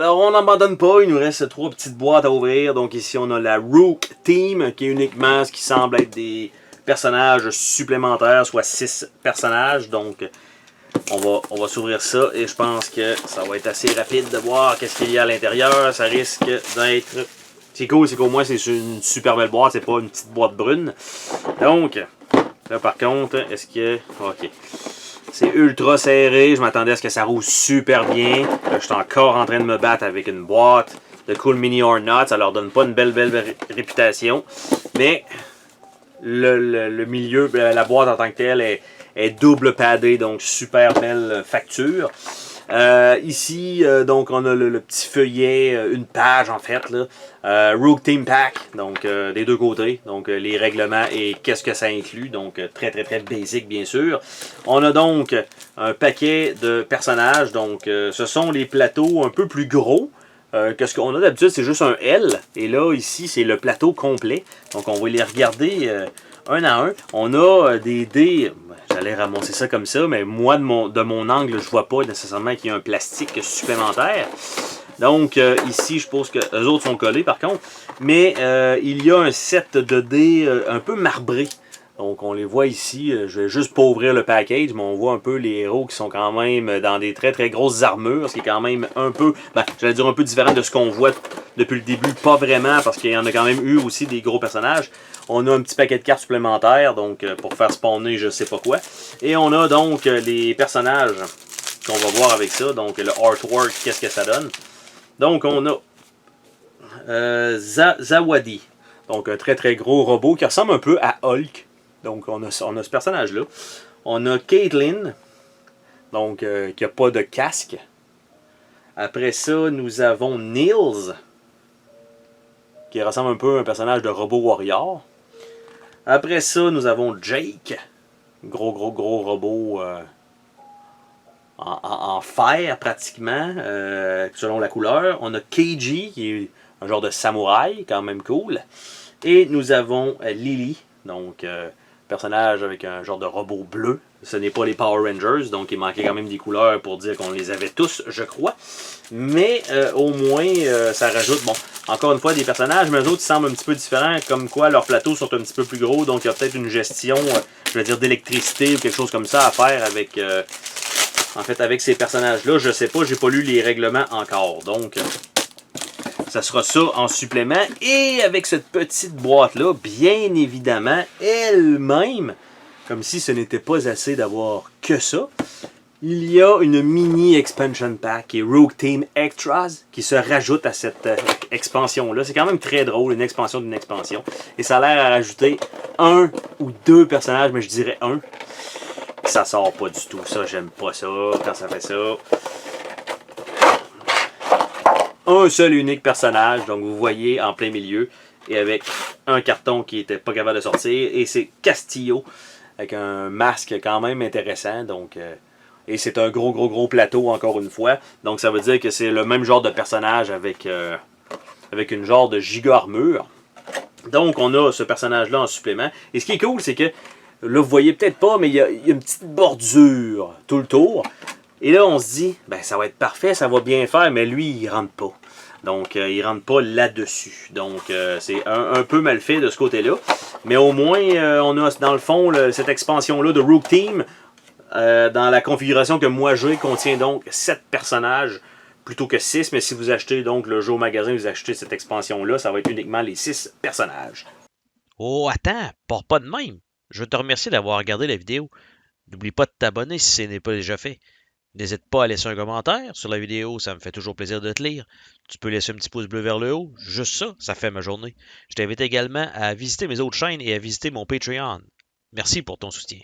Alors, on n'abandonne pas, il nous reste 3 petites boîtes à ouvrir. Donc ici, on a la Rook Team, qui est uniquement ce qui semble être des personnages supplémentaires, soit 6 personnages. Donc, on va s'ouvrir ça et je pense que ça va être assez rapide de voir qu'est-ce qu'il y a à l'intérieur. Ça risque d'être... C'est cool, c'est qu'au moins, c'est une super belle boîte, c'est pas une petite boîte brune. Donc, là, par contre, est-ce que... OK. C'est ultra serré, je m'attendais à ce que ça roule super bien. Là, je suis encore en train de me battre avec une boîte de Cool Mini or Not. Ça leur donne pas une belle réputation. Mais le milieu, la boîte en tant que telle est double paddée, donc super belle facture. Ici, donc on a le petit feuillet, une page en fait, là. Rook Team Pack, donc des deux côtés, donc les règlements et qu'est-ce que ça inclut, donc très basique bien sûr. On a donc un paquet de personnages, donc ce sont les plateaux un peu plus gros. Que ce qu'on a d'habitude, c'est juste un L, et là, ici, c'est le plateau complet. Donc on va les regarder un à un. On a des dés... J'allais ramasser ça comme ça, mais moi, de mon angle, je vois pas nécessairement qu'il y a un plastique supplémentaire. Donc, ici, je pense que les autres sont collés, par contre. Mais il y a un set de dés un peu marbrés. Donc, on les voit ici. Je vais juste pas ouvrir le package, mais on voit un peu les héros qui sont quand même dans des très grosses armures. Ce qui est quand même un peu, j'allais dire un peu différent de ce qu'on voit depuis le début. Pas vraiment, parce qu'il y en a quand même eu aussi des gros personnages. On a un petit paquet de cartes supplémentaires, donc pour faire spawner je sais pas quoi. Et on a donc les personnages qu'on va voir avec ça. Donc le artwork, qu'est-ce que ça donne. Donc on a Zawadi. Donc un très gros robot qui ressemble un peu à Hulk. Donc on a ce personnage-là. On a Caitlyn, donc qui n'a pas de casque. Après ça, nous avons Nils, qui ressemble un peu à un personnage de Robot Warrior. Après ça, nous avons Jake, gros robot en fer pratiquement, selon la couleur. On a Keiji, qui est un genre de samouraï, quand même cool. Et nous avons Lily, donc personnage avec un genre de robot bleu. Ce n'est pas les Power Rangers, donc il manquait quand même des couleurs pour dire qu'on les avait tous, je crois. Mais au moins, ça rajoute, bon, encore une fois, des personnages, mais eux autres, ils semblent un petit peu différents, comme quoi leurs plateaux sont un petit peu plus gros, donc il y a peut-être une gestion, je veux dire, d'électricité ou quelque chose comme ça à faire avec, en fait, avec ces personnages-là. Je sais pas, j'ai pas lu les règlements encore, donc... Ça sera ça en supplément. Et avec cette petite boîte-là, bien évidemment, elle-même, comme si ce n'était pas assez d'avoir que ça, il y a une mini expansion pack qui est Rook Team Extras qui se rajoute à cette expansion-là. C'est quand même très drôle, une expansion d'une expansion. Et ça a l'air à rajouter 1 ou 2 personnages, mais je dirais 1. Ça sort pas du tout. Ça, j'aime pas ça quand ça fait ça. Un seul et unique personnage, donc vous voyez en plein milieu, et avec un carton qui n'était pas capable de sortir, et c'est Castillo, avec un masque quand même intéressant, donc, et c'est un gros plateau encore une fois, donc ça veut dire que c'est le même genre de personnage avec une genre de giga armure. Donc on a ce personnage-là en supplément, et ce qui est cool, c'est que, là vous voyez peut-être pas, mais il y a une petite bordure tout le tour. Et là, on se dit, ben ça va être parfait, ça va bien faire, mais lui, il rentre pas. Donc, il rentre pas là-dessus. Donc, c'est un peu mal fait de ce côté-là. Mais au moins, on a dans le fond cette expansion-là de Rook Team, dans la configuration que moi j'ai, contient donc 7 personnages plutôt que 6. Mais si vous achetez donc le jeu au magasin, vous achetez cette expansion-là, ça va être uniquement les 6 personnages. Oh, attends, pars pas de même. Je veux te remercier d'avoir regardé la vidéo. N'oublie pas de t'abonner si ce n'est pas déjà fait. N'hésite pas à laisser un commentaire sur la vidéo, ça me fait toujours plaisir de te lire. Tu peux laisser un petit pouce bleu vers le haut, juste ça, ça fait ma journée. Je t'invite également à visiter mes autres chaînes et à visiter mon Patreon. Merci pour ton soutien.